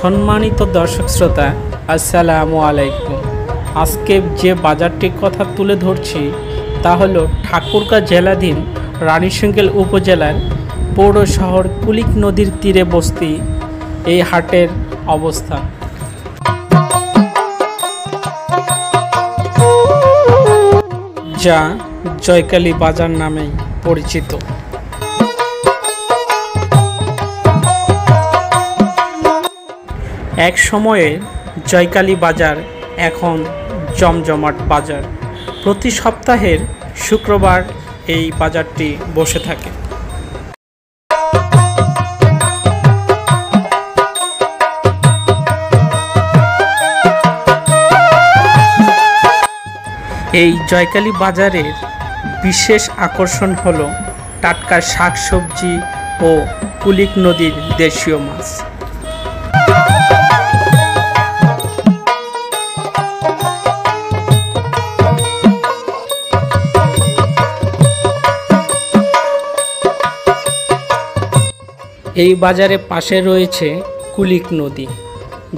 সম্মানিত দর্শক শ্রোতা, আসসালামু আলাইকুম। আজকে যে বাজারটির কথা তুলে ধরছি তা হলো ঠাকুরগাঁও জেলাধীন রানীশঙ্কেল উপজেলার পৌর শহর কুলিক নদীর তীরে বস্তি এই হাটের অবস্থান। যা জয়কালী বাজার নামেই পরিচিত। এক সময়ে জয়কালী বাজার এখন জমজমাট বাজার। প্রতি সপ্তাহের শুক্রবার এই বাজারটি বসে থাকে। এই জয়কালী বাজারের বিশেষ আকর্ষণ হলো টাটকা শাকসবজি ও কুলিক নদীর দেশীয় মাছ। এই বাজারের পাশে রয়েছে কুলিক নদী,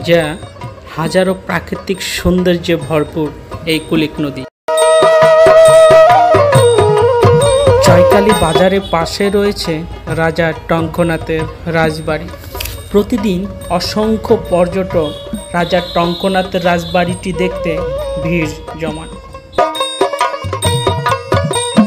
যা হাজারো প্রাকৃতিক সৌন্দর্যে ভরপুর। এই কুলিক নদী জয়কালী বাজারের পাশে রয়েছে রাজা টঙ্কনাথের রাজবাড়ি। প্রতিদিন অসংখ্য পর্যটক রাজা টঙ্কনাথের রাজবাড়িটি দেখতে ভিড় জমান।